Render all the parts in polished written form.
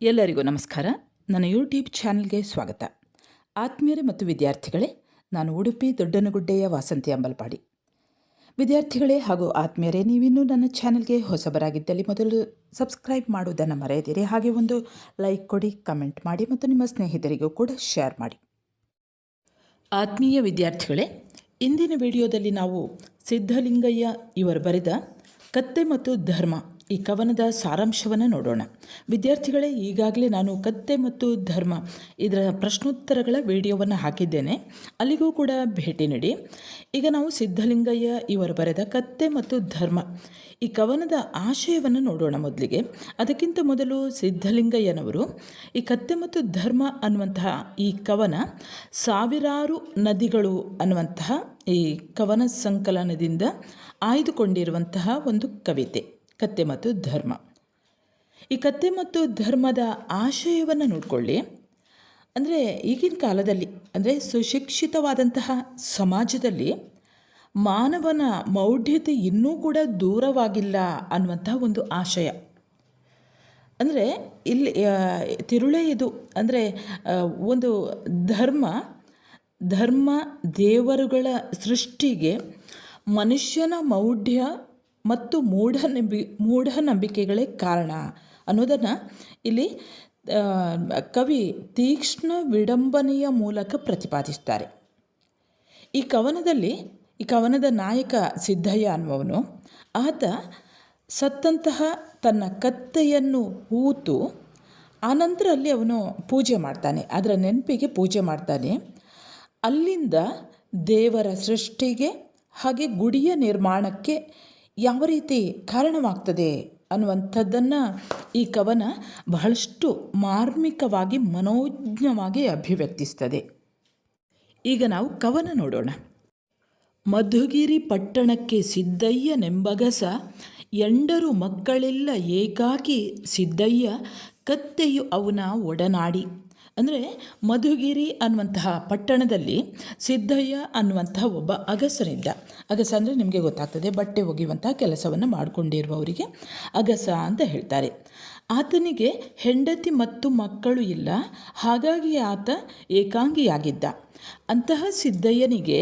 ಎಲ್ಲರಿಗೂ ನಮಸ್ಕಾರ. ನನ್ನ ಯೂಟ್ಯೂಬ್ ಚಾನಲ್ಗೆ ಸ್ವಾಗತ. ಆತ್ಮೀಯರೇ ಮತ್ತು ವಿದ್ಯಾರ್ಥಿಗಳೇ, ನಾನು ಉಡುಪಿ ದೊಡ್ಡನಗುಡ್ಡೆಯ ವಾಸಂತಿ ಅಂಬಲ್ಪಾಡಿ. ವಿದ್ಯಾರ್ಥಿಗಳೇ ಹಾಗೂ ಆತ್ಮೀಯರೇ, ನೀವಿನ್ನೂ ನನ್ನ ಚಾನಲ್ಗೆ ಹೊಸಬರಾಗಿದ್ದಲ್ಲಿ ಮೊದಲು ಸಬ್ಸ್ಕ್ರೈಬ್ ಮಾಡುವುದನ್ನು ಮರೆಯದಿರಿ. ಹಾಗೆ ಒಂದು ಲೈಕ್ ಕೊಡಿ, ಕಮೆಂಟ್ ಮಾಡಿ ಮತ್ತು ನಿಮ್ಮ ಸ್ನೇಹಿತರಿಗೂ ಕೂಡ ಶೇರ್ ಮಾಡಿ. ಆತ್ಮೀಯ ವಿದ್ಯಾರ್ಥಿಗಳೇ, ಇಂದಿನ ವಿಡಿಯೋದಲ್ಲಿ ನಾವು ಸಿದ್ಧಲಿಂಗಯ್ಯ ಇವರು ಬರೆದ ಕತ್ತೆ ಮತ್ತು ಧರ್ಮ ಈ ಕವನದ ಸಾರಾಂಶವನ್ನು ನೋಡೋಣ. ವಿದ್ಯಾರ್ಥಿಗಳೇ, ಈಗಾಗಲೇ ನಾನು ಕತ್ತೆ ಮತ್ತು ಧರ್ಮ ಇದರ ಪ್ರಶ್ನೋತ್ತರಗಳ ವಿಡಿಯೋವನ್ನು ಹಾಕಿದ್ದೇನೆ, ಅಲ್ಲಿಗೂ ಕೂಡ ಭೇಟಿ ನೀಡಿ. ಈಗ ನಾವು ಸಿದ್ಧಲಿಂಗಯ್ಯ ಇವರು ಬರೆದ ಕತ್ತೆ ಮತ್ತು ಧರ್ಮ ಈ ಕವನದ ಆಶಯವನ್ನು ನೋಡೋಣ. ಮೊದಲಿಗೆ ಅದಕ್ಕಿಂತ ಮೊದಲು ಸಿದ್ಧಲಿಂಗಯ್ಯನವರು ಈ ಕತ್ತೆ ಮತ್ತು ಧರ್ಮ ಅನ್ನುವಂತಹ ಈ ಕವನ ಸಾವಿರಾರು ನದಿಗಳು ಅನ್ನುವಂತಹ ಈ ಕವನ ಸಂಕಲನದಿಂದ ಆಯ್ದುಕೊಂಡಿರುವಂತಹ ಒಂದು ಕವಿತೆ ಕತ್ತೆ ಮತ್ತು ಧರ್ಮ. ಈ ಕತ್ತೆ ಮತ್ತು ಧರ್ಮದ ಆಶಯವನ್ನು ನೋಡಿಕೊಳ್ಳಿ. ಅಂದರೆ ಈಗಿನ ಕಾಲದಲ್ಲಿ, ಅಂದರೆ ಸುಶಿಕ್ಷಿತವಾದಂತಹ ಸಮಾಜದಲ್ಲಿ ಮಾನವನ ಮೌಢ್ಯತೆ ಇನ್ನೂ ಕೂಡ ದೂರವಾಗಿಲ್ಲ ಅನ್ನುವಂತಹ ಒಂದು ಆಶಯ. ಅಂದರೆ ಇಲ್ಲಿ ತಿರುಳೇ ಇದು. ಅಂದರೆ ಒಂದು ಧರ್ಮ ದೇವರುಗಳ ಸೃಷ್ಟಿಗೆ ಮನುಷ್ಯನ ಮೌಢ್ಯ ಮತ್ತು ಮೂಢನಂಬಿಕೆಗಳೇ ಕಾರಣ ಅನ್ನೋದನ್ನು ಇಲ್ಲಿ ಕವಿ ತೀಕ್ಷ್ಣ ವಿಡಂಬನೆಯ ಮೂಲಕ ಪ್ರತಿಪಾದಿಸ್ತಾರೆ. ಈ ಕವನದ ನಾಯಕ ಸಿದ್ಧಯ್ಯ ಅನ್ನುವನು, ಆತ ಸತ್ತಂತಹ ತನ್ನ ಕತ್ತೆಯನ್ನು ಹೂತು ಆನಂತರ ಅಲ್ಲಿ ಅವನು ಪೂಜೆ ಮಾಡ್ತಾನೆ, ಅದರ ನೆನಪಿಗೆ ಪೂಜೆ ಮಾಡ್ತಾನೆ. ಅಲ್ಲಿಂದ ದೇವರ ಸೃಷ್ಟಿಗೆ ಹಾಗೆ ಗುಡಿಯ ನಿರ್ಮಾಣಕ್ಕೆ ಯಾವ ರೀತಿ ಕಾರಣವಾಗ್ತದೆ ಅನ್ನುವಂಥದ್ದನ್ನು ಈ ಕವನ ಬಹಳಷ್ಟು ಮಾರ್ಮಿಕವಾಗಿ ಮನೋಜ್ಞವಾಗಿ ಅಭಿವ್ಯಕ್ತಿಸ್ತದೆ. ಈಗ ನಾವು ಕವನ ನೋಡೋಣ. ಮಧುಗಿರಿ ಪಟ್ಟಣಕ್ಕೆ ಸಿದ್ಧಯ್ಯನೆಂಬಗಸ ಎಂಡರು ಮಕ್ಕಳೆಲ್ಲ ಏಕಾಕಿ ಸಿದ್ಧಯ್ಯ ಕತ್ತೆಯು ಅವನ ಒಡನಾಡಿ. ಅಂದರೆ ಮಧುಗಿರಿ ಅನ್ನುವಂತಹ ಪಟ್ಟಣದಲ್ಲಿ ಸಿದ್ಧಯ್ಯ ಅನ್ನುವಂತಹ ಒಬ್ಬ ಅಗಸನಿದ್ದ. ಅಗಸ ಅಂದರೆ ನಿಮಗೆ ಗೊತ್ತಾಗ್ತದೆ, ಬಟ್ಟೆ ಒಗೆಯುವಂತಹ ಕೆಲಸವನ್ನು ಮಾಡಿಕೊಂಡಿರುವವರಿಗೆ ಅಗಸ ಅಂತ ಹೇಳ್ತಾರೆ. ಆತನಿಗೆ ಹೆಂಡತಿ ಮತ್ತು ಮಕ್ಕಳು ಇಲ್ಲ, ಹಾಗಾಗಿ ಆತ ಏಕಾಂಗಿಯಾಗಿದ್ದ. ಅಂತಹ ಸಿದ್ಧಯ್ಯನಿಗೆ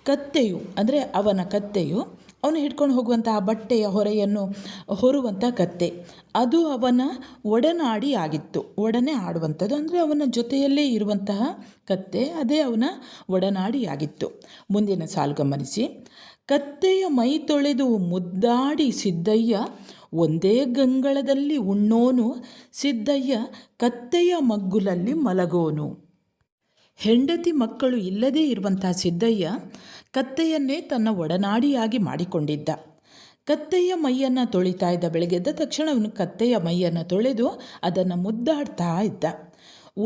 ಕತ್ತೆಯು, ಅಂದರೆ ಅವನ ಕತ್ತೆಯು, ಅವನು ಹಿಡ್ಕೊಂಡು ಹೋಗುವಂತಹ ಬಟ್ಟೆಯ ಹೊರೆಯನ್ನು ಹೊರುವಂಥ ಕತ್ತೆ, ಅದು ಅವನ ಒಡನಾಡಿ ಆಗಿತ್ತು. ಒಡನೆ ಆಡುವಂಥದ್ದು ಅಂದರೆ ಅವನ ಜೊತೆಯಲ್ಲೇ ಇರುವಂತಹ ಕತ್ತೆ, ಅದೇ ಅವನ ಒಡನಾಡಿ ಆಗಿತ್ತು. ಮುಂದಿನ ಸಾಲು ಗಮನಿಸಿ. ಕತ್ತೆಯ ಮೈ ತೊಳೆದು ಮುದ್ದಾಡಿ ಸಿದ್ಧಯ್ಯ ಒಂದೇ ಗಂಗಳದಲ್ಲಿ ಉಣ್ಣೋನು, ಸಿದ್ಧಯ್ಯ ಕತ್ತೆಯ ಮಗ್ಗುಲಲ್ಲಿ ಮಲಗೋನು. ಹೆಂಡತಿ ಮಕ್ಕಳು ಇಲ್ಲದೇ ಇರುವಂತಹ ಸಿದ್ಧಯ್ಯ ಕತ್ತೆಯನ್ನೇ ತನ್ನ ಒಡನಾಡಿಯಾಗಿ ಮಾಡಿಕೊಂಡಿದ್ದ. ಕತ್ತೆಯ ಮೈಯನ್ನು ತೊಳಿತಾ ಇದ್ದ. ಬೆಳಗ್ಗೆದ್ದ ತಕ್ಷಣ ಅವನು ಕತ್ತೆಯ ಮೈಯನ್ನು ತೊಳೆದು ಅದನ್ನು ಮುದ್ದಾಡ್ತಾ ಇದ್ದ.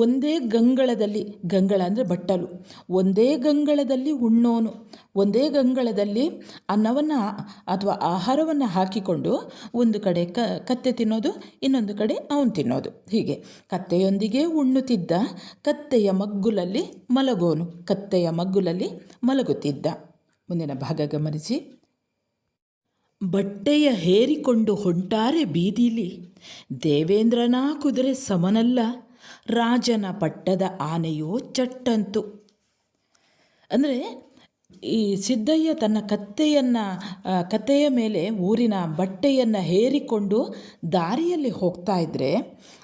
ಒಂದೇ ಗಂಗಳದಲ್ಲಿ, ಗಂಗಳ ಅಂದರೆ ಬಟ್ಟಲು, ಒಂದೇ ಗಂಗಳದಲ್ಲಿ ಉಣ್ಣೋನು, ಒಂದೇ ಗಂಗಳದಲ್ಲಿ ಅನ್ನವನ್ನು ಅಥವಾ ಆಹಾರವನ್ನು ಹಾಕಿಕೊಂಡು ಒಂದು ಕಡೆ ಕತ್ತೆ ತಿನ್ನೋದು, ಇನ್ನೊಂದು ಕಡೆ ಅವನು ತಿನ್ನೋದು. ಹೀಗೆ ಕತ್ತೆಯೊಂದಿಗೆ ಉಣ್ಣುತ್ತಿದ್ದ, ಕತ್ತೆಯ ಮಗ್ಗುಲಲ್ಲಿ ಮಲಗೋನು, ಕತ್ತೆಯ ಮಗ್ಗುಲಲ್ಲಿ ಮಲಗುತ್ತಿದ್ದ. ಮುಂದಿನ ಭಾಗ ಗಮನಿಸಿ. ಬಟ್ಟೆಯ ಹೇರಿಕೊಂಡು ಹೊಂಟಾರೆ ಬೀದಿಲಿ, ದೇವೇಂದ್ರನ ಕುದುರೆ ಸಮನಲ್ಲ, ರಾಜನ ಪಟ್ಟದ ಆನೆಯೋ ಚಟ್ಟಂತು. ಅಂದರೆ ಈ ಸಿದ್ಧಯ್ಯ ತನ್ನ ಕತ್ತೆಯ ಮೇಲೆ ಊರಿನ ಬಟ್ಟೆಯನ್ನು ಹೇರಿಕೊಂಡು ದಾರಿಯಲ್ಲಿ ಹೋಗ್ತಾ ಇದ್ದರೆ,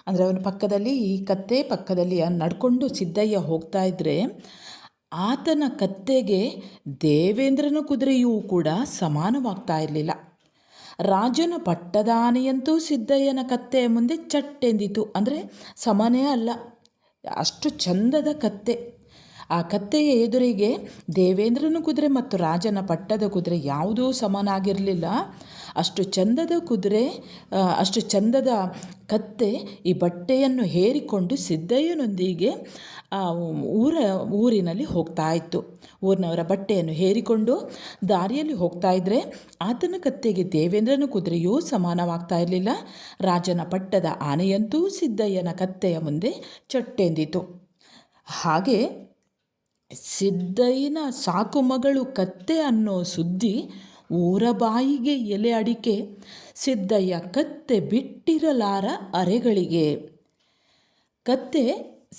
ಅಂದರೆ ಅವನ ಪಕ್ಕದಲ್ಲಿ ಈ ಕತ್ತೆ ಪಕ್ಕದಲ್ಲಿ ನಡ್ಕೊಂಡು ಸಿದ್ಧಯ್ಯ ಹೋಗ್ತಾ ಇದ್ದರೆ, ಆತನ ಕತ್ತೆಗೆ ದೇವೇಂದ್ರನ ಕುದುರೆಯೂ ಕೂಡ ಸಮಾನವಾಗ್ತಾ ಇರಲಿಲ್ಲ. ರಾಜನ ಪಟ್ಟದ ಆನೆಯಂತೂ ಸಿದ್ಧಯ್ಯನ ಕತ್ತೆಯ ಮುಂದೆ ಚಟ್ಟೆಂದಿತು. ಅಂದರೆ ಸಮನೇ ಅಲ್ಲ, ಅಷ್ಟು ಚಂದದ ಕತ್ತೆ. ಆ ಕತ್ತೆಯ ಎದುರಿಗೆ ದೇವೇಂದ್ರನ ಕುದುರೆ ಮತ್ತು ರಾಜನ ಪಟ್ಟದ ಕುದುರೆ ಯಾವುದೂ ಸಮನಾಗಿರಲಿಲ್ಲ. ಅಷ್ಟು ಚಂದದ ಕುದುರೆ, ಅಷ್ಟು ಚಂದದ ಕತ್ತೆ ಈ ಬಟ್ಟೆಯನ್ನು ಹೇರಿಕೊಂಡು ಸಿದ್ಧಯ್ಯನೊಂದಿಗೆ ಊರಿನಲ್ಲಿ ಹೋಗ್ತಾ ಇತ್ತು. ಊರಿನವರ ಬಟ್ಟೆಯನ್ನು ಹೇರಿಕೊಂಡು ದಾರಿಯಲ್ಲಿ ಹೋಗ್ತಾ ಇದ್ದರೆ ಆತನ ಕತ್ತೆಗೆ ದೇವೇಂದ್ರನ ಕುದುರೆಯೂ ಸಮಾನವಾಗ್ತಾ ಇರಲಿಲ್ಲ. ರಾಜನ ಪಟ್ಟದ ಆನೆಯಂತೂ ಸಿದ್ಧಯ್ಯನ ಕತ್ತೆಯ ಮುಂದೆ ಚಟ್ಟೆಂದಿತು. ಹಾಗೆ ಸಿದ್ಧಯ್ಯನ ಸಾಕು ಮಗಳು ಕತ್ತೆ ಅನ್ನೋ ಸುದ್ದಿ ಊರ ಬಾಯಿಗೆ ಎಲೆ ಅಡಿಕೆ, ಸಿದ್ಧಯ್ಯ ಕತ್ತೆ ಬಿಟ್ಟಿರಲಾರ ಅರೆಗಳಿಗೆ. ಕತ್ತೆ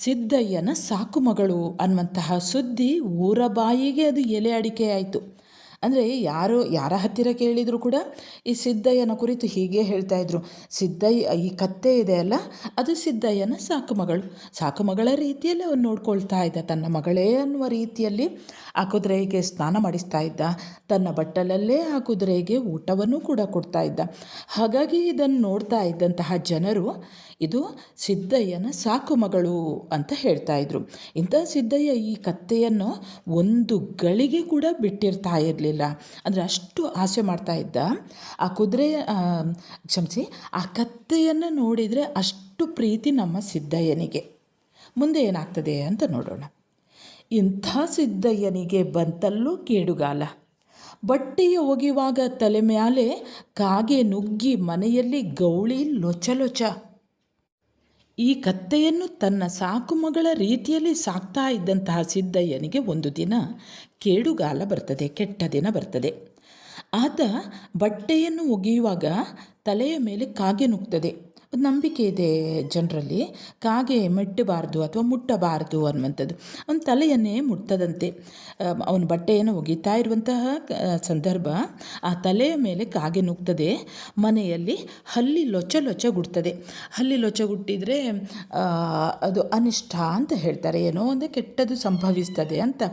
ಸಿದ್ದಯ್ಯನ ಸಾಕುಮಗಳು ಅನ್ನುವಂತಹ ಸುದ್ದಿ ಊರ ಬಾಯಿಗೆ ಅದು ಎಲೆ ಅಡಿಕೆ ಆಯಿತು. ಅಂದರೆ ಯಾರ ಹತ್ತಿರ ಕೇಳಿದರೂ ಕೂಡ ಈ ಸಿದ್ದಯ್ಯನ ಕುರಿತು ಹೀಗೆ ಹೇಳ್ತಾಯಿದ್ರು. ಸಿದ್ದಯ್ಯ, ಈ ಕತ್ತೆ ಇದೆಯಲ್ಲ ಅದು ಸಿದ್ದಯ್ಯನ ಸಾಕುಮಗಳ ರೀತಿಯಲ್ಲಿ ಅವನು ನೋಡ್ಕೊಳ್ತಾ ಇದ್ದ. ತನ್ನ ಮಗಳೇ ಅನ್ನುವ ರೀತಿಯಲ್ಲಿ ಆ ಕುದುರೆಗೆ ಸ್ನಾನ ಮಾಡಿಸ್ತಾ ಇದ್ದ. ತನ್ನ ಬಟ್ಟಲಲ್ಲೇ ಆ ಕುದುರೆಗೆ ಊಟವನ್ನು ಕೂಡ ಕೊಡ್ತಾ ಇದ್ದ. ಹಾಗಾಗಿ ಇದನ್ನು ನೋಡ್ತಾ ಇದ್ದಂತಹ ಜನರು ಇದು ಸಿದ್ದಯ್ಯನ ಸಾಕುಮಗಳು ಅಂತ ಹೇಳ್ತಾ ಇದ್ರು. ಇಂಥ ಸಿದ್ದಯ್ಯ ಈ ಕತ್ತೆಯನ್ನು ಒಂದು ಗಳಿಗೆ ಕೂಡ ಬಿಟ್ಟಿರ್ತಾ ಇರಲಿಲ್ಲ. ಅಂದರೆ ಅಷ್ಟು ಆಸೆ ಮಾಡ್ತಾ ಇದ್ದ. ಆ ಆ ಕತ್ತೆಯನ್ನು ನೋಡಿದರೆ ಅಷ್ಟು ಪ್ರೀತಿ ನಮ್ಮ ಸಿದ್ದಯ್ಯನಿಗೆ. ಮುಂದೆ ಏನಾಗ್ತದೆ ಅಂತ ನೋಡೋಣ. ಇಂಥ ಸಿದ್ದಯ್ಯನಿಗೆ ಬಂತಲ್ಲೂ ಕೇಡುಗಾಲ. ಬಟ್ಟೆಯ ಒಗೆಯುವಾಗ ತಲೆ ಮ್ಯಾಲೆ ಕಾಗೆ ನುಗ್ಗಿ ಮನೆಯಲ್ಲಿ ಗೌಳಿ ಲೊಚಲೊಚ. ಈ ಕತ್ತೆಯನ್ನು ತನ್ನ ಸಾಕುಮಗಳ ರೀತಿಯಲ್ಲಿ ಸಾಕ್ತಾ ಇದ್ದಂತಹ ಸಿದ್ದಯ್ಯನಿಗೆ ಒಂದು ದಿನ ಕೇಡುಗಾಲ ಬರ್ತದೆ, ಕೆಟ್ಟ ದಿನ ಬರ್ತದೆ. ಆತ ಬಟ್ಟೆಯನ್ನು ಒಗೆಯುವಾಗ ತಲೆಯ ಮೇಲೆ ಕಾಗೆ ನುಗ್ತದೆ. ಒಂದು ನಂಬಿಕೆ ಇದೆ ಜನರಲ್ಲಿ, ಕಾಗೆ ಮೆಟ್ಟಬಾರ್ದು ಅಥವಾ ಮುಟ್ಟಬಾರ್ದು ಅನ್ನುವಂಥದ್ದು. ಅವನ ತಲೆಯನ್ನೇ ಮುಟ್ಟದಂತೆ. ಅವನ ಬಟ್ಟೆಯನ್ನು ಒಗಿತಾ ಇರುವಂತಹ ಸಂದರ್ಭ ಆ ತಲೆಯ ಮೇಲೆ ಕಾಗೆ ನುಗ್ತದೆ. ಮನೆಯಲ್ಲಿ ಹಲ್ಲಿ ಲೊಚಗುಡ್ತದೆ. ಹಲ್ಲಿ ಲೊಚಗುಟ್ಟಿದರೆ ಅದು ಅನಿಷ್ಟ ಅಂತ ಹೇಳ್ತಾರೆ. ಏನೋ ಒಂದು ಕೆಟ್ಟದ್ದು ಸಂಭವಿಸ್ತದೆ ಅಂತ.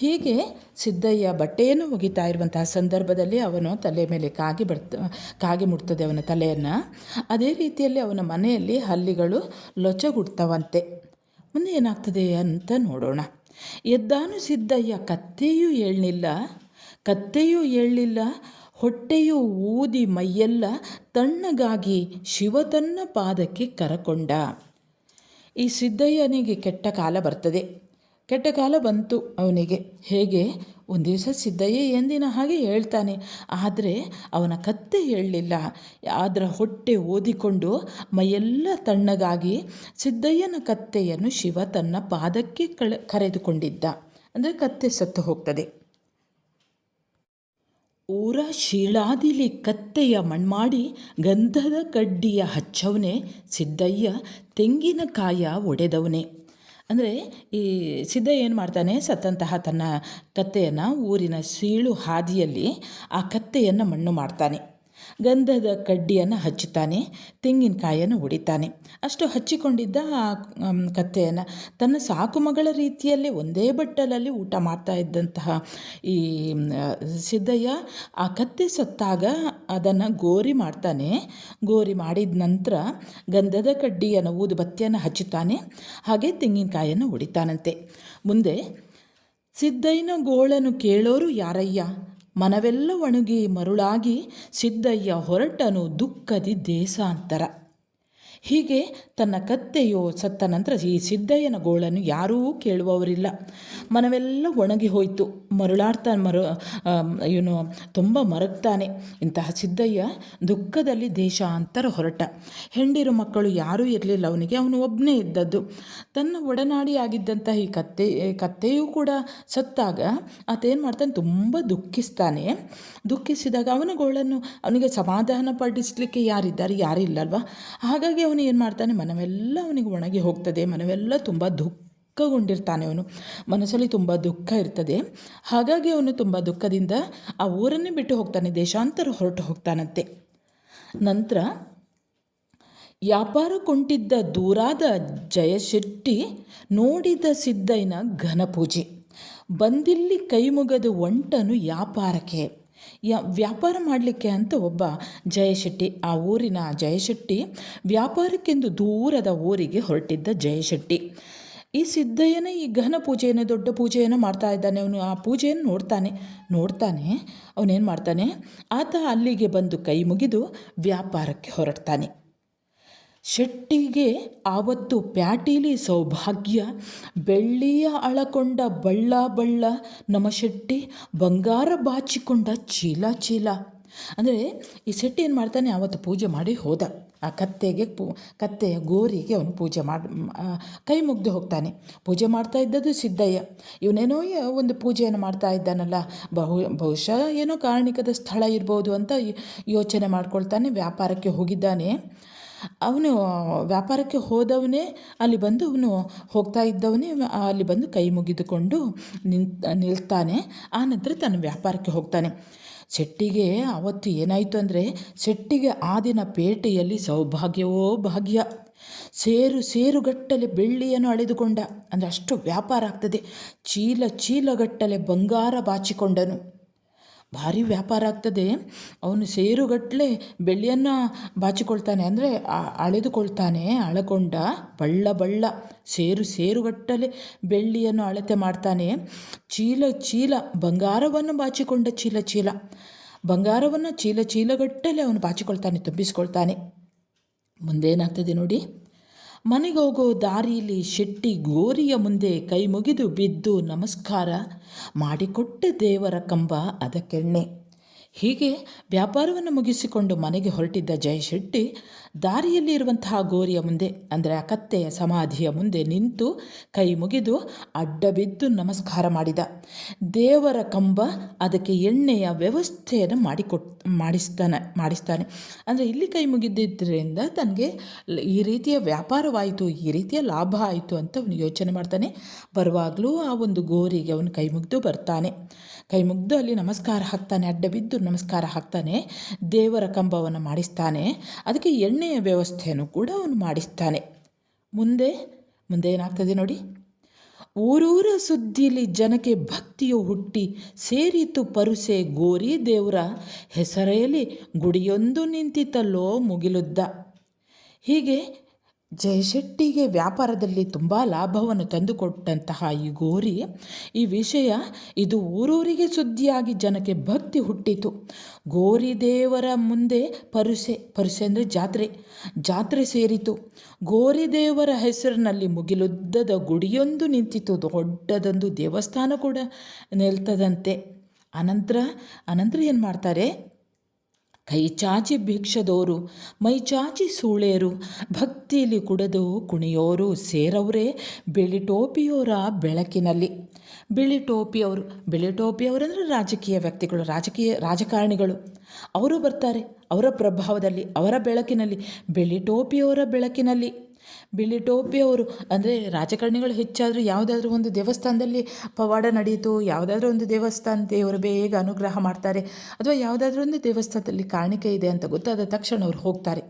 ಹೀಗೆ ಸಿದ್ದಯ್ಯ ಬಟ್ಟೆಯನ್ನು ಒಗಿತಾ ಇರುವಂತಹ ಸಂದರ್ಭದಲ್ಲಿ ಅವನು ತಲೆ ಮೇಲೆ ಕಾಗೆ ಮುಟ್ತದೆ ಅವನ ತಲೆಯನ್ನು. ಅದೇ ರೀತಿಯಲ್ಲಿ ಅವನ ಮನೆಯಲ್ಲಿ ಹಲ್ಲಿಗಳು ಲೊಚಗುಡ್ತವಂತೆ. ಮುಂದೆ ಏನಾಗ್ತದೆ ಅಂತ ನೋಡೋಣ. ಎದ್ದಾನು ಸಿದ್ದಯ್ಯ ಕತ್ತೆಯೂ ಏಳಲಿಲ್ಲ, ಹೊಟ್ಟೆಯೂ ಊದಿ ಮೈಯೆಲ್ಲ ತಣ್ಣಗಾಗಿ ಶಿವ ತನ್ನ ಪಾದಕ್ಕೆ ಕರಕೊಂಡ. ಈ ಸಿದ್ದಯ್ಯನಿಗೆ ಕೆಟ್ಟ ಕಾಲ ಬಂತು ಅವನಿಗೆ. ಹೇಗೆ ಒಂದು ದಿವಸ ಸಿದ್ದಯ್ಯ ಎಂದಿನ ಹಾಗೆ ಹೇಳ್ತಾನೆ, ಆದರೆ ಅವನ ಕತ್ತೆ ಹೇಳಲಿಲ್ಲ. ಅದರ ಹೊಟ್ಟೆ ಓದಿಕೊಂಡು ಮೈಯೆಲ್ಲ ತಣ್ಣಗಾಗಿ ಸಿದ್ದಯ್ಯನ ಕತ್ತೆಯನ್ನು ಶಿವ ತನ್ನ ಪಾದಕ್ಕೆ ಕರೆದುಕೊಂಡಿದ್ದ. ಅಂದರೆ ಕತ್ತೆ ಸತ್ತು ಹೋಗ್ತದೆ. ಊರ ಶೀಳಾದಿಲಿ ಕತ್ತೆಯ ಮಣ್ಮಾಡಿ ಗಂಧದ ಕಡ್ಡಿಯ ಹಚ್ಚವನೇ ಸಿದ್ದಯ್ಯ ತೆಂಗಿನಕಾಯ ಒಡೆದವನೇ. ಅಂದರೆ ಈ ಸಿದ್ದಯ್ಯ ಏನು ಮಾಡ್ತಾನೆ, ಸತ್ತಂತಹ ತನ್ನ ಕತ್ತೆಯನ್ನು ಊರಿನ ಸೀಳು ಹಾದಿಯಲ್ಲಿ ಆ ಕತ್ತೆಯನ್ನು ಮಣ್ಣು ಮಾಡ್ತಾನೆ. ಗಂಧದ ಕಡ್ಡಿಯನ್ನು ಹಚ್ಚುತ್ತಾನೆ, ತೆಂಗಿನಕಾಯನ್ನು ಹೊಡಿತಾನೆ. ಅಷ್ಟು ಹಚ್ಚಿಕೊಂಡಿದ್ದ ಆ ಕತ್ತೆಯನ್ನು ತನ್ನ ಸಾಕುಮಗಳ ರೀತಿಯಲ್ಲಿ ಒಂದೇ ಬಟ್ಟಲಲ್ಲಿ ಊಟ ಮಾಡ್ತಾ ಇದ್ದಂತಹ ಈ ಸಿದ್ದಯ್ಯ ಆ ಕತ್ತೆ ಸತ್ತಾಗ ಅದನ್ನು ಗೋರಿ ಮಾಡ್ತಾನೆ. ಗೋರಿ ಮಾಡಿದ ನಂತರ ಗಂಧದ ಕಡ್ಡಿಯನ್ನು ಊದುಬತ್ತಿಯನ್ನು ಹಚ್ಚುತ್ತಾನೆ, ಹಾಗೆ ತೆಂಗಿನಕಾಯನ್ನು ಹೊಡಿತಾನಂತೆ. ಮುಂದೆ ಸಿದ್ದಯ್ಯನ ಗೋಳನು ಕೇಳೋರು ಯಾರಯ್ಯ, ಮನವೆಲ್ಲ ಒಣಗಿ ಮರುಳಾಗಿ ಸಿದ್ದಯ್ಯ ಹೊರಟನು ದುಃಖದಿ ದೇಶಾಂತರ. ಹೀಗೆ ತನ್ನ ಕತ್ತೆಯು ಸತ್ತ ನಂತರ ಈ ಸಿದ್ದಯ್ಯನ ಗೋಳನ್ನು ಯಾರೂ ಕೇಳುವವರಿಲ್ಲ. ಮನವೆಲ್ಲ ಒಣಗಿ ಹೋಯಿತು, ಇವನು ತುಂಬ ಮರಗ್ತಾನೆ. ಇಂತಹ ಸಿದ್ದಯ್ಯ ದುಃಖದಲ್ಲಿ ದೇಶಾಂತರ ಹೊರಟ. ಹೆಂಡಿರು ಮಕ್ಕಳು ಯಾರೂ ಇರಲಿಲ್ಲ ಅವನಿಗೆ, ಅವನು ಒಬ್ಬನೇ ಇದ್ದದ್ದು. ತನ್ನ ಒಡನಾಡಿಯಾಗಿದ್ದಂತಹ ಈ ಕತ್ತೆಯೂ ಕೂಡ ಸತ್ತಾಗ ಆತೇನು ಮಾಡ್ತಾನೆ, ತುಂಬ ದುಃಖಿಸ್ತಾನೆ. ದುಃಖಿಸಿದಾಗ ಅವನ ಗೋಳನ್ನು ಅವನಿಗೆ ಸಮಾಧಾನ ಪಡಿಸಲಿಕ್ಕೆ ಯಾರಿಲ್ಲಲ್ವ. ಹಾಗಾಗಿ ಅವನು ಏನು ಮಾಡ್ತಾನೆ, ಮನವೆಲ್ಲ ಅವನಿಗೆ ಒಣಗಿ ಹೋಗ್ತದೆ. ಮನವೆಲ್ಲ ತುಂಬ ದುಃಖಗೊಂಡಿರ್ತಾನೆ. ಅವನು ಮನಸ್ಸಲ್ಲಿ ತುಂಬ ದುಃಖ ಇರ್ತದೆ. ಹಾಗಾಗಿ ಅವನು ತುಂಬ ದುಃಖದಿಂದ ಆ ಊರನ್ನೇ ಬಿಟ್ಟು ಹೋಗ್ತಾನೆ, ದೇಶಾಂತರ ಹೊರಟು ಹೋಗ್ತಾನಂತೆ. ನಂತರ ವ್ಯಾಪಾರ ಕೊಂಟಿದ್ದ ದೂರಾದ ಜಯಶೆಟ್ಟಿ ನೋಡಿದ ಸಿದ್ದಯ್ಯನ ಘನಪೂಜೆ. ಬಂದಿಲ್ಲಿ ಕೈ ಮುಗದು ಒಂಟನು ವ್ಯಾಪಾರಕ್ಕೆ. ವ್ಯಾಪಾರ ಮಾಡಲಿಕ್ಕೆ ಅಂತ ಒಬ್ಬ ಜಯಶೆಟ್ಟಿ, ಆ ಊರಿನ ಜಯಶೆಟ್ಟಿ, ವ್ಯಾಪಾರಕ್ಕೆಂದು ದೂರದ ಊರಿಗೆ ಹೊರಟಿದ್ದ ಜಯಶೆಟ್ಟಿ ಈ ಸಿದ್ದಯ್ಯನ ಈ ಘನ ಪೂಜೆಯನ್ನು, ದೊಡ್ಡ ಪೂಜೆಯನ್ನು ಮಾಡ್ತಾ ಇದ್ದಾನೆ. ಅವನು ಆ ಪೂಜೆಯನ್ನು ನೋಡ್ತಾನೆ ಅವನೇನು ಮಾಡ್ತಾನೆ, ಆತ ಅಲ್ಲಿಗೆ ಬಂದು ಕೈ ಮುಗಿದು ವ್ಯಾಪಾರಕ್ಕೆ ಹೊರಡ್ತಾನೆ. ಶೆಟ್ಟಿಗೆ ಆವತ್ತು ಪ್ಯಾಟೀಲಿ ಸೌಭಾಗ್ಯ, ಬೆಳ್ಳಿಯ ಅಳಕೊಂಡ ಬಳ್ಳ ನಮ್ಮ ಶೆಟ್ಟಿ, ಬಂಗಾರ ಬಾಚಿಕೊಂಡ ಚೀಲ. ಅಂದರೆ ಈ ಶೆಟ್ಟಿ ಏನು ಮಾಡ್ತಾನೆ, ಆವತ್ತು ಪೂಜೆ ಮಾಡಿ ಹೋದ. ಆ ಕತ್ತೆಯ ಗೋರಿಗೆ ಅವನು ಪೂಜೆ ಕೈ ಮುಗ್ದು ಹೋಗ್ತಾನೆ. ಪೂಜೆ ಮಾಡ್ತಾ ಇದ್ದದ್ದು ಸಿದ್ದಯ್ಯ. ಇವನೇನೋ ಒಂದು ಪೂಜೆಯನ್ನು ಮಾಡ್ತಾ ಇದ್ದಾನಲ್ಲ, ಬಹುಶಃ ಏನೋ ಕಾರಣಿಕದ ಸ್ಥಳ ಇರ್ಬೋದು ಅಂತ ಯೋಚನೆ ಮಾಡ್ಕೊಳ್ತಾನೆ. ವ್ಯಾಪಾರಕ್ಕೆ ಹೋಗಿದ್ದಾನೆ. ಅವನು ವ್ಯಾಪಾರಕ್ಕೆ ಹೋದವನೇ ಅಲ್ಲಿ ಬಂದು ಅವನು ಹೋಗ್ತಾ ಇದ್ದವನೇ ಅಲ್ಲಿ ಬಂದು ಕೈ ಮುಗಿದುಕೊಂಡು ನಿಲ್ತಾನೆ. ಆ ನಂತರ ತನ್ನ ವ್ಯಾಪಾರಕ್ಕೆ ಹೋಗ್ತಾನೆ. ಶೆಟ್ಟಿಗೆ ಅವತ್ತು ಏನಾಯಿತು ಅಂದರೆ, ಶೆಟ್ಟಿಗೆ ಆ ದಿನ ಪೇಟೆಯಲ್ಲಿ ಸೌಭಾಗ್ಯವೋ ಭಾಗ್ಯ. ಸೇರುಗಟ್ಟಲೆ ಬೆಳ್ಳಿಯನ್ನು ಅಳೆದುಕೊಂಡ. ಅಂದರೆ ಅಷ್ಟು ವ್ಯಾಪಾರ ಆಗ್ತದೆ. ಚೀಲಗಟ್ಟಲೆ ಬಂಗಾರ ಬಾಚಿಕೊಂಡನು. ಭಾರಿ ವ್ಯಾಪಾರ ಆಗ್ತದೆ. ಅವನು ಸೇರುಗಟ್ಟಲೆ ಬೆಳ್ಳಿಯನ್ನು ಬಾಚಿಕೊಳ್ತಾನೆ, ಅಂದರೆ ಅಳೆದುಕೊಳ್ತಾನೆ. ಅಳಗೊಂಡ ಬಳ್ಳ ಸೇರುಗಟ್ಟಲೆ ಬೆಳ್ಳಿಯನ್ನು ಅಳತೆ ಮಾಡ್ತಾನೆ. ಚೀಲ ಬಂಗಾರವನ್ನು ಬಾಚಿಕೊಂಡ ಚೀಲ ಬಂಗಾರವನ್ನು ಚೀಲಗಟ್ಟಲೆ ಅವನು ಬಾಚಿಕೊಳ್ತಾನೆ, ತುಂಬಿಸ್ಕೊಳ್ತಾನೆ. ಮುಂದೇನಾಗ್ತದೆ ನೋಡಿ. ಮನೆಗೆ ಹೋಗೋ ದಾರಿಯಲ್ಲಿ ಶೆಟ್ಟಿ ಗೋರಿಯ ಮುಂದೆ ಕೈ ಮುಗಿದು ಬಿದ್ದು ನಮಸ್ಕಾರ ಮಾಡಿಕೊಟ್ಟ ದೇವರ ಕಂಬ ಅದಕ್ಕೆಣ್ಣೆ. ಹೀಗೆ ವ್ಯಾಪಾರವನ್ನು ಮುಗಿಸಿಕೊಂಡು ಮನೆಗೆ ಹೊರಟಿದ್ದ ಜಯಶೆಟ್ಟಿ ದಾರಿಯಲ್ಲಿ ಇರುವಂತಹ ಗೋರಿಯ ಮುಂದೆ, ಅಂದರೆ ಆ ಕತ್ತೆಯ ಸಮಾಧಿಯ ಮುಂದೆ ನಿಂತು ಕೈ ಮುಗಿದು ಅಡ್ಡ ಬಿದ್ದು ನಮಸ್ಕಾರ ಮಾಡಿದ. ದೇವರ ಕಂಬ ಅದಕ್ಕೆ ಎಣ್ಣೆಯ ವ್ಯವಸ್ಥೆಯನ್ನು ಮಾಡಿಸ್ತಾನೆ. ಅಂದರೆ ಇಲ್ಲಿ ಕೈ ಮುಗಿದಿದ್ದರಿಂದ ತನಗೆ ಈ ರೀತಿಯ ವ್ಯಾಪಾರವಾಯಿತು, ಈ ರೀತಿಯ ಲಾಭ ಆಯಿತು ಅಂತ ಅವನು ಯೋಚನೆ ಮಾಡ್ತಾನೆ. ಬರುವಾಗಲೂ ಆ ಒಂದು ಗೋರಿಗೆ ಅವನು ಕೈ ಮುಗಿದು ಬರ್ತಾನೆ. ಕೈ ಮುಗಿದು ಅಲ್ಲಿ ನಮಸ್ಕಾರ ಹಾಕ್ತಾನೆ, ಅಡ್ಡ ಬಿದ್ದು ನಮಸ್ಕಾರ ಹಾಕ್ತಾನೆ. ದೇವರ ಕಂಬವನ್ನು ಮಾಡಿಸ್ತಾನೆ. ಅದಕ್ಕೆ ಎಣ್ಣೆಯ ವ್ಯವಸ್ಥೆಯನ್ನು ಕೂಡ ಅವನು ಮಾಡಿಸ್ತಾನೆ. ಮುಂದೆ ಏನಾಗ್ತದೆ ನೋಡಿ. ಊರೂರ ಸುದ್ದಿಲಿ ಜನಕ್ಕೆ ಭಕ್ತಿಯು ಹುಟ್ಟಿ ಸೇರಿತು ಪರುಸೆ ಗೋರಿ ದೇವರ ಹೆಸರೆಯಲ್ಲಿ ಗುಡಿಯೊಂದು ನಿಂತಿತಲ್ಲೋ ಮುಗಿಲುದ್ದ. ಹೀಗೆ ಜಯಶೆಟ್ಟಿಗೆ ವ್ಯಾಪಾರದಲ್ಲಿ ತುಂಬ ಲಾಭವನ್ನು ತಂದುಕೊಟ್ಟಂತಹ ಈ ಗೋರಿ, ಈ ವಿಷಯ ಇದು ಊರೂರಿಗೆ ಸುದ್ದಿಯಾಗಿ ಜನಕ್ಕೆ ಭಕ್ತಿ ಹುಟ್ಟಿತು. ಗೋರಿ ದೇವರ ಮುಂದೆ ಪರುಸೆ ಅಂದರೆ ಜಾತ್ರೆ ಸೇರಿತು. ಗೋರಿ ದೇವರ ಹೆಸರಿನಲ್ಲಿ ಮುಗಿಲುದ್ದದ ಗುಡಿಯೊಂದು ನಿಂತಿತು. ದೊಡ್ಡದೊಂದು ದೇವಸ್ಥಾನ ಕೂಡ ನಿಲ್ತದಂತೆ. ಅನಂತರ ಏನು ಮಾಡ್ತಾರೆ, ಕೈ ಚಾಚಿ ಭಿಕ್ಷದೋರು, ಮೈ ಚಾಚಿ ಸೂಳೇರು, ಭಕ್ತಿಯಲ್ಲಿ ಕುಡಿದು ಕುಣಿಯೋರು ಸೇರವರೇ ಬಿಳಿ ಟೋಪಿಯವರ ಬೆಳಕಿನಲ್ಲಿ. ಬಿಳಿ ಟೋಪಿಯವರು ಅಂದರೆ ರಾಜಕೀಯ ವ್ಯಕ್ತಿಗಳು, ರಾಜಕಾರಣಿಗಳು. ಅವರು ಬರ್ತಾರೆ ಅವರ ಪ್ರಭಾವದಲ್ಲಿ, ಅವರ ಬೆಳಕಿನಲ್ಲಿ, ಬಿಳಿ ಟೋಪಿಯವರ ಬೆಳಕಿನಲ್ಲಿ. ಬಿಳಿ ಟೋಪಿಯವರು ಅಂದರೆ ರಾಜಕಾರಣಿಗಳು ಹೆಚ್ಚಾದರೂ ಯಾವುದಾದ್ರೂ ಒಂದು ದೇವಸ್ಥಾನದಲ್ಲಿ ಪವಾಡ ನಡೆಯಿತು, ಯಾವುದಾದ್ರೂ ಒಂದು ದೇವಸ್ಥಾನ ದೇವರು ಬೇಗ ಅನುಗ್ರಹ ಮಾಡ್ತಾರೆ, ಅಥವಾ ಯಾವುದಾದ್ರೂ ಒಂದು ದೇವಸ್ಥಾನದಲ್ಲಿ ಕಾಣಿಕೆ ಇದೆ ಅಂತ ಗೊತ್ತಾದ ತಕ್ಷಣ ಅವರು ಹೋಗ್ತಾರೆ.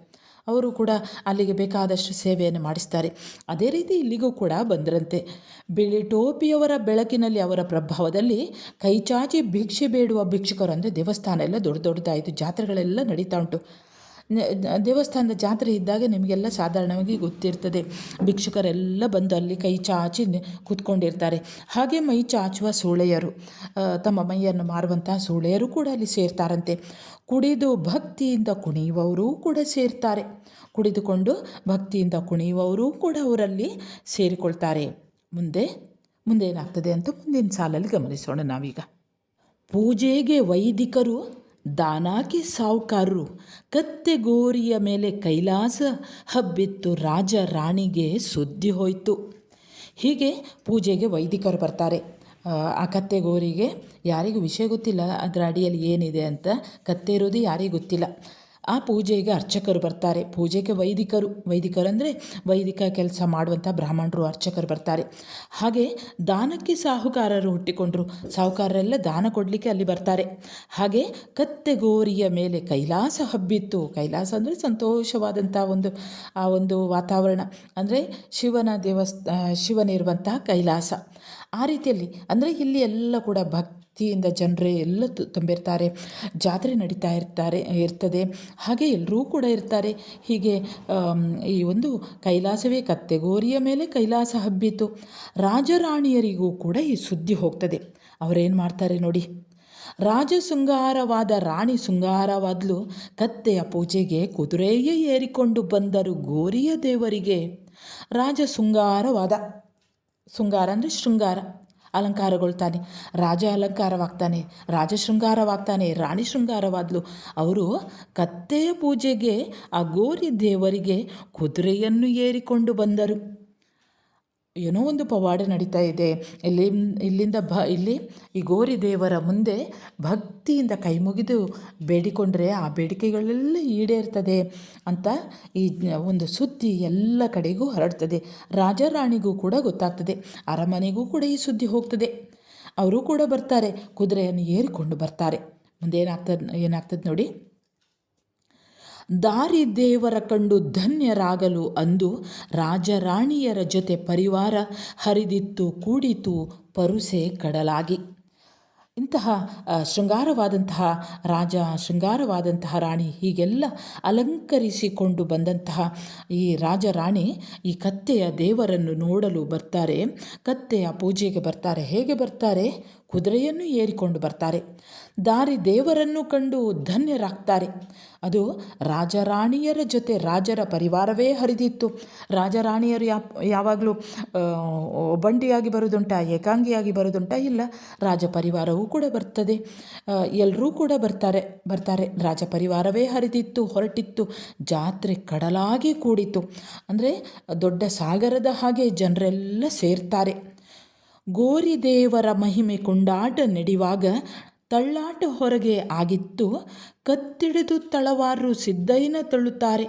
ಅವರು ಕೂಡ ಅಲ್ಲಿಗೆ ಬೇಕಾದಷ್ಟು ಸೇವೆಯನ್ನು ಮಾಡಿಸ್ತಾರೆ. ಅದೇ ರೀತಿ ಇಲ್ಲಿಗೂ ಕೂಡ ಬಂದರಂತೆ. ಬಿಳಿ ಟೋಪಿಯವರ ಬೆಳಕಿನಲ್ಲಿ, ಅವರ ಪ್ರಭಾವದಲ್ಲಿ ಕೈ ಚಾಚಿ ಭಿಕ್ಷೆ ಬೇಡುವ ಭಿಕ್ಷುಕರು, ಅಂದರೆ ದೇವಸ್ಥಾನ ಎಲ್ಲ ದೊಡ್ಡದಾಯಿತು, ಜಾತ್ರೆಗಳೆಲ್ಲ ನಡೀತಾ ಉಂಟು. ದೇವಸ್ಥಾನದ ಜಾತ್ರೆ ಇದ್ದಾಗ ನಿಮಗೆಲ್ಲ ಸಾಧಾರಣವಾಗಿ ಗೊತ್ತಿರ್ತದೆ, ಭಿಕ್ಷುಕರೆಲ್ಲ ಬಂದು ಅಲ್ಲಿ ಕೈ ಚಾಚಿ ಕೂತ್ಕೊಂಡಿರ್ತಾರೆ. ಹಾಗೆ ಮೈ ಚಾಚುವ ಸೂಳೆಯರು, ತಮ್ಮ ಮೈಯನ್ನು ಮಾರುವಂತಹ ಸೂಳೆಯರು ಕೂಡ ಅಲ್ಲಿ ಸೇರ್ತಾರಂತೆ. ಕುಡಿದು ಭಕ್ತಿಯಿಂದ ಕುಣಿಯುವವರು ಕೂಡ ಸೇರ್ತಾರೆ. ಕುಡಿದುಕೊಂಡು ಭಕ್ತಿಯಿಂದ ಕುಣಿಯುವವರು ಕೂಡ ಅವರಲ್ಲಿ ಸೇರಿಕೊಳ್ತಾರೆ. ಮುಂದೆ ಏನಾಗ್ತದೆ ಅಂತ ಮುಂದಿನ ಸಾಲಲ್ಲಿ ಗಮನಿಸೋಣ ನಾವೀಗ. ಪೂಜೆಗೆ ವೈದಿಕರು, ದಾನಾಕಿ ಸಾವುಕಾರರು, ಕತ್ತೆಗೋರಿಯ ಮೇಲೆ ಕೈಲಾಸ ಹಬ್ಬಿತ್ತು, ರಾಜ ರಾಣಿಗೆ ಸುದ್ದಿ ಹೋಯಿತು. ಹೀಗೆ ಪೂಜೆಗೆ ವೈದಿಕರು ಬರ್ತಾರೆ. ಆ ಕತ್ತೆಗೋರಿಗೆ ಯಾರಿಗೂ ವಿಷಯ ಗೊತ್ತಿಲ್ಲ, ಅದರ ಅಡಿಯಲ್ಲಿ ಏನಿದೆ ಅಂತ. ಕತ್ತೆ ಇರೋದು ಯಾರಿಗೂ ಗೊತ್ತಿಲ್ಲ. ಆ ಪೂಜೆಗೆ ಅರ್ಚಕರು ಬರ್ತಾರೆ. ಪೂಜೆಗೆ ವೈದಿಕರು ಅಂದರೆ ವೈದಿಕ ಕೆಲಸ ಮಾಡುವಂಥ ಬ್ರಾಹ್ಮಣರು, ಅರ್ಚಕರು ಬರ್ತಾರೆ. ಹಾಗೆ ದಾನಕ್ಕೆ ಸಾಹುಕಾರರು ಹುಟ್ಟಿಕೊಂಡ್ರು. ಸಾಹುಕಾರರೆಲ್ಲ ದಾನ ಕೊಡಲಿಕ್ಕೆ ಅಲ್ಲಿ ಬರ್ತಾರೆ. ಹಾಗೆ ಕತ್ತೆಗೋರಿಯ ಮೇಲೆ ಕೈಲಾಸ ಹಬ್ಬಿತ್ತು. ಕೈಲಾಸ ಅಂದರೆ ಸಂತೋಷವಾದಂಥ ಆ ಒಂದು ವಾತಾವರಣ, ಅಂದರೆ ಶಿವನಿರುವಂತಹ ಕೈಲಾಸ. ಆ ರೀತಿಯಲ್ಲಿ ಅಂದರೆ ಇಲ್ಲಿ ಎಲ್ಲ ಕೂಡ ಭಕ್ತಿಯಿಂದ ಜನರೇ ಎಲ್ಲ ತುಂಬಿರ್ತಾರೆ. ಜಾತ್ರೆ ನಡೀತಾ ಇರ್ತದೆ. ಹಾಗೆ ಎಲ್ಲರೂ ಕೂಡ ಇರ್ತಾರೆ. ಹೀಗೆ ಈ ಒಂದು ಕೈಲಾಸವೇ, ಕತ್ತೆಗೋರಿಯ ಮೇಲೆ ಕೈಲಾಸ ಹಬ್ಬಿತು. ರಾಜರಾಣಿಯರಿಗೂ ಕೂಡ ಈ ಸುದ್ದಿ ಹೋಗ್ತದೆ. ಅವರೇನು ಮಾಡ್ತಾರೆ ನೋಡಿ. ರಾಜ ಶೃಂಗಾರವಾದ ರಾಣಿ ಶೃಂಗಾರವಾದ್ಲು, ಕತ್ತೆಯ ಪೂಜೆಗೆ ಕುದುರೆಯೇ ಏರಿಕೊಂಡು ಬಂದರು ಗೋರಿಯ ದೇವರಿಗೆ. ರಾಜ ಶೃಂಗಾರ ಅಂದರೆ ಶೃಂಗಾರ, ಅಲಂಕಾರಗೊಳ್ತಾನೆ. ರಾಜ ಅಲಂಕಾರವಾಗ್ತಾನೆ, ರಾಜ ಶೃಂಗಾರವಾಗ್ತಾನೆ, ರಾಣಿ ಶೃಂಗಾರವಾದ್ಲು. ಅವರು ಕತ್ತೆಯ ಪೂಜೆಗೆ ಆ ಗೋರಿ ದೇವರಿಗೆ ಕುದುರೆಯನ್ನು ಏರಿಕೊಂಡು ಬಂದರು. ಏನೋ ಒಂದು ಪವಾಡ ನಡೀತಾ ಇದೆ, ಇಲ್ಲಿ ಈ ಗೋರಿ ದೇವರ ಮುಂದೆ ಭಕ್ತಿಯಿಂದ ಕೈ ಮುಗಿದು ಬೇಡಿಕೊಂಡ್ರೆ ಆ ಬೇಡಿಕೆಗಳೆಲ್ಲ ಈಡೇರ್ತದೆ ಅಂತ ಈ ಒಂದು ಸುದ್ದಿ ಎಲ್ಲ ಕಡೆಗೂ ಹರಡ್ತದೆ. ರಾಜ ರಾಣಿಗೂ ಕೂಡ ಗೊತ್ತಾಗ್ತದೆ, ಅರಮನೆಗೂ ಕೂಡ ಈ ಸುದ್ದಿ ಹೋಗ್ತದೆ. ಅವರು ಕೂಡ ಬರ್ತಾರೆ, ಕುದುರೆಯನ್ನು ಏರಿಕೊಂಡು ಬರ್ತಾರೆ. ಮುಂದೆ ಏನಾಗ್ತದೆ ನೋಡಿ. ದಾರಿ ದೇವರ ಕಂಡು ಧನ್ಯರಾಗಲು ಅಂದು ರಾಜರಾಣಿಯರ ಜೊತೆ ಪರಿವಾರ ಹರಿದಿತ್ತು ಕೂಡಿತು ಪರುಸೆ ಕಡಲಾಗಿ. ಇಂತಹ ಶೃಂಗಾರವಾದಂತಹ ರಾಣಿ, ಹೀಗೆಲ್ಲ ಅಲಂಕರಿಸಿಕೊಂಡು ಬಂದಂತಹ ಈ ರಾಜರಾಣಿ ಈ ಕತ್ತೆಯ ದೇವರನ್ನು ನೋಡಲು ಬರ್ತಾರೆ. ಕತ್ತೆಯ ಪೂಜೆಗೆ ಬರ್ತಾರೆ. ಹೇಗೆ ಬರ್ತಾರೆ? ಕುದುರೆಯನ್ನು ಏರಿಕೊಂಡು ಬರ್ತಾರೆ. ದಾರಿ ದೇವರನ್ನು ಕಂಡು ಧನ್ಯರಾಗ್ತಾರೆ. ಅದು ರಾಜರಾಣಿಯರ ಜೊತೆ ರಾಜರ ಪರಿವಾರವೇ ಹರಿದಿತ್ತು. ರಾಜರಾಣಿಯರು ಯಾವಾಗಲೂ ಒಬ್ಬಂಟಿಯಾಗಿ ಬರೋದುಂಟ, ಏಕಾಂಗಿಯಾಗಿ ಬರೋದುಂಟ? ಇಲ್ಲ, ರಾಜ ಪರಿವಾರವೂ ಕೂಡ ಬರ್ತದೆ. ಎಲ್ಲರೂ ಕೂಡ ಬರ್ತಾರೆ. ರಾಜ ಪರಿವಾರವೇ ಹರಿದಿತ್ತು, ಹೊರಟಿತ್ತು. ಜಾತ್ರೆ ಕಡಲಾಗಿ ಕೂಡಿತು. ಅಂದರೆ ದೊಡ್ಡ ಸಾಗರದ ಹಾಗೆ ಜನರೆಲ್ಲ ಸೇರ್ತಾರೆ. ಗೋರಿದೇವರ ಮಹಿಮೆ ಕೊಂಡಾಟ ನಡೆಯುವಾಗ ತಳ್ಳಾಟ ಹೊರಗೆ ಆಗಿತ್ತು. ಕತ್ತಿಡಿದು ತಳವಾರರು ಸಿದ್ದಯ್ಯನ ತಳ್ಳುತ್ತಾರೆ.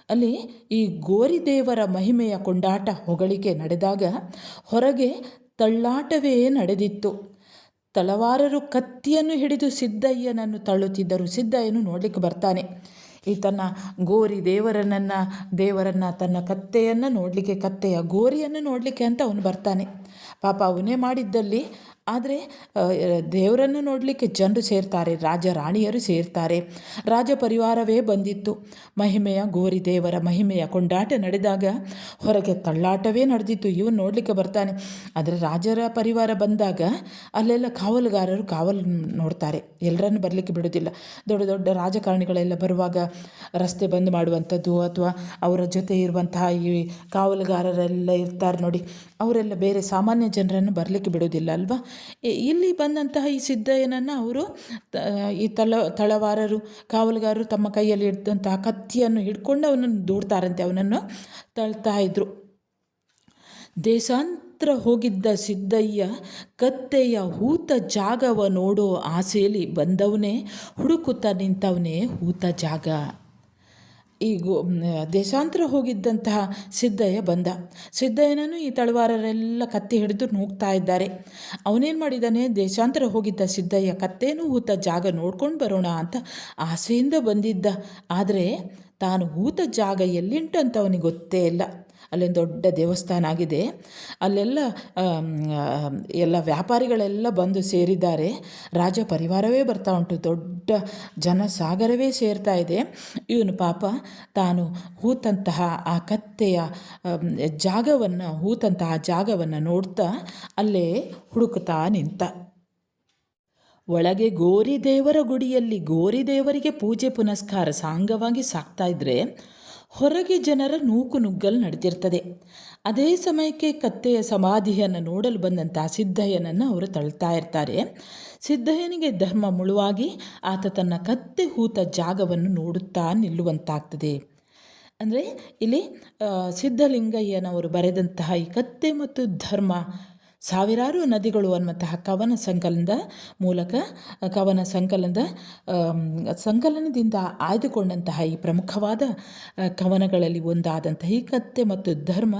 ಅಲ್ಲಿ ಈ ಗೋರಿದೇವರ ಮಹಿಮೆಯ ಕೊಂಡಾಟ ಹೊಗಳಿಕೆ ನಡೆದಾಗ ಹೊರಗೆ ತಳ್ಳಾಟವೇ ನಡೆದಿತ್ತು. ತಳವಾರರು ಕತ್ತಿಯನ್ನು ಹಿಡಿದು ಸಿದ್ದಯ್ಯನನ್ನು ತಳ್ಳುತ್ತಿದ್ದರು. ಸಿದ್ದಯ್ಯನು ನೋಡಲಿಕ್ಕೆ ಬರ್ತಾನೆ. ಈ ತನ್ನ ಗೋರಿ ದೇವರನ್ನು ತನ್ನ ಕತ್ತೆಯನ್ನು ನೋಡಲಿಕ್ಕೆ, ಕತ್ತೆಯ ಗೋರಿಯನ್ನು ನೋಡಲಿಕ್ಕೆ ಅಂತ ಅವನು ಬರ್ತಾನೆ. ಪಾಪ ಅವನೇ ಮಾಡಿದ್ದಲ್ಲಿ. ಆದರೆ ದೇವರನ್ನು ನೋಡಲಿಕ್ಕೆ ಜನರು ಸೇರ್ತಾರೆ, ರಾಜ ರಾಣಿಯರು ಸೇರ್ತಾರೆ, ರಾಜ ಪರಿವಾರವೇ ಬಂದಿತ್ತು. ಗೋರಿ ದೇವರ ಮಹಿಮೆಯ ಕೊಂಡಾಟ ನಡೆದಾಗ ಹೊರಗೆ ತಳ್ಳಾಟವೇ ನಡೆದಿತ್ತು. ಇವನು ನೋಡಲಿಕ್ಕೆ ಬರ್ತಾನೆ. ಆದರೆ ರಾಜರ ಪರಿವಾರ ಬಂದಾಗ ಅಲ್ಲೆಲ್ಲ ಕಾವಲುಗಾರರು ಕಾವಲು ನೋಡ್ತಾರೆ, ಎಲ್ಲರನ್ನು ಬರಲಿಕ್ಕೆ ಬಿಡೋದಿಲ್ಲ. ದೊಡ್ಡ ದೊಡ್ಡ ರಾಜಕಾರಣಿಗಳೆಲ್ಲ ಬರುವಾಗ ರಸ್ತೆ ಬಂದ್ ಮಾಡುವಂಥದ್ದು, ಅಥವಾ ಅವರ ಜೊತೆ ಇರುವಂತಹ ಈ ಕಾವಲುಗಾರರೆಲ್ಲ ಇರ್ತಾರೆ ನೋಡಿ, ಅವರೆಲ್ಲ ಬೇರೆ ಸಾಮಾನ್ಯ ಜನರನ್ನು ಬರಲಿಕ್ಕೆ ಬಿಡೋದಿಲ್ಲ ಅಲ್ವಾ. ಇಲ್ಲಿ ಬಂದಂತಹ ಈ ಸಿದ್ದಯ್ಯನನ್ನು ಅವರು ಈ ತಳವಾರರು ಕಾವಲುಗಾರರು ತಮ್ಮ ಕೈಯಲ್ಲಿ ಹಿಡಿದಂತಹ ಕತ್ತಿಯನ್ನು ಹಿಡ್ಕೊಂಡು ಅವನನ್ನು ದೂಡ್ತಾರಂತೆ, ಅವನನ್ನು ತಳ್ತಾ ಇದ್ರು. ದೇಶಾಂತರ ಹೋಗಿದ್ದ ಸಿದ್ದಯ್ಯ ಕತ್ತೆಯ ಹೂತ ಜಾಗವ ನೋಡೋ ಆಸೆಯಲ್ಲಿ ಬಂದವನೇ ಹುಡುಕುತ್ತಾ ನಿಂತವನೇ ಹೂತ ಜಾಗ. ಈ ದೇಶಾಂತರ ಹೋಗಿದ್ದಂತಹ ಸಿದ್ದಯ್ಯ ಬಂದ. ಸಿದ್ದಯ್ಯನನ್ನು ಈ ತಳವಾರರೆಲ್ಲ ಕತ್ತಿ ಹಿಡಿದು ನೂಗ್ತಾ ಇದ್ದಾರೆ. ಅವನೇನು ಮಾಡಿದ್ದಾನೆ, ದೇಶಾಂತರ ಹೋಗಿದ್ದ ಸಿದ್ದಯ್ಯ ಕತ್ತೇನು ಹೂತ ಜಾಗ ನೋಡ್ಕೊಂಡು ಬರೋಣ ಅಂತ ಆಸೆಯಿಂದ ಬಂದಿದ್ದ. ಆದರೆ ತಾನು ಹೂತ ಜಾಗ ಎಲ್ಲಿಂಟು ಅಂತ ಅವನಿಗೆ ಗೊತ್ತೇ ಇಲ್ಲ. ಅಲ್ಲೊಂದು ದೊಡ್ಡ ದೇವಸ್ಥಾನ ಆಗಿದೆ. ಅಲ್ಲೆಲ್ಲ ಎಲ್ಲ ವ್ಯಾಪಾರಿಗಳೆಲ್ಲ ಬಂದು ಸೇರಿದ್ದಾರೆ. ರಾಜ ಪರಿವಾರವೇ ಬರ್ತಾ ಉಂಟು. ದೊಡ್ಡ ಜನಸಾಗರವೇ ಸೇರ್ತಾ ಇದೆ. ಇವನು ಪಾಪ ತಾನು ಹೂತಂತಹ ಆ ಕತ್ತೆಯ ಜಾಗವನ್ನು ನೋಡ್ತಾ ಅಲ್ಲೇ ಹುಡುಕ್ತಾ ನಿಂತ. ಒಳಗೆ ಗೋರಿದೇವರ ಗುಡಿಯಲ್ಲಿ ಗೋರಿದೇವರಿಗೆ ಪೂಜೆ ಪುನಸ್ಕಾರ ಸಾಂಗವಾಗಿ ಸಾಕ್ತಾ ಇದ್ದರೆ ಹೊರಗೆ ಜನರ ನೂಕುನುಗ್ಗಲು ನಡೆದಿರ್ತದೆ. ಅದೇ ಸಮಯಕ್ಕೆ ಕತ್ತೆಯ ಸಮಾಧಿಯನ್ನು ನೋಡಲು ಬಂದಂಥ ಸಿದ್ದಯ್ಯನನ್ನು ಅವರು ತಳ್ತಾ ಇರ್ತಾರೆ. ಸಿದ್ದಯ್ಯನಿಗೆ ಧರ್ಮ ಮುಳುವಾಗಿ ಆತ ತನ್ನ ಕತ್ತೆ ಹೂತ ಜಾಗವನ್ನು ನೋಡುತ್ತಾ ನಿಲ್ಲುವಂತಾಗ್ತದೆ. ಅಂದರೆ ಇಲ್ಲಿ ಸಿದ್ಧಲಿಂಗಯ್ಯನವರು ಬರೆದಂತಹ ಈ ಕತ್ತೆ ಮತ್ತು ಧರ್ಮ ಸಾವಿರಾರು ನದಿಗಳು ಅನ್ನುವಂತಹ ಸಂಕಲನದಿಂದ ಆಯ್ದುಕೊಂಡಂತಹ ಈ ಪ್ರಮುಖವಾದ ಕವನಗಳಲ್ಲಿ ಒಂದಾದಂತಹ ಈ ಕತ್ತೆ ಮತ್ತು ಧರ್ಮ,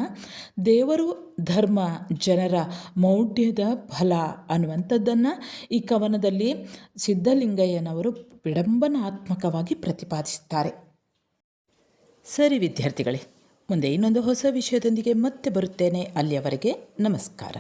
ದೇವರು ಧರ್ಮ ಜನರ ಮೌಢ್ಯದ ಫಲ ಅನ್ನುವಂಥದ್ದನ್ನು ಈ ಕವನದಲ್ಲಿ ಸಿದ್ಧಲಿಂಗಯ್ಯನವರು ವಿಡಂಬನಾತ್ಮಕವಾಗಿ ಪ್ರತಿಪಾದಿಸುತ್ತಾರೆ. ಸರಿ ವಿದ್ಯಾರ್ಥಿಗಳೇ, ಮುಂದೆ ಇನ್ನೊಂದು ಹೊಸ ವಿಷಯದೊಂದಿಗೆ ಮತ್ತೆ ಬರುತ್ತೇನೆ. ಅಲ್ಲಿಯವರೆಗೆ ನಮಸ್ಕಾರ.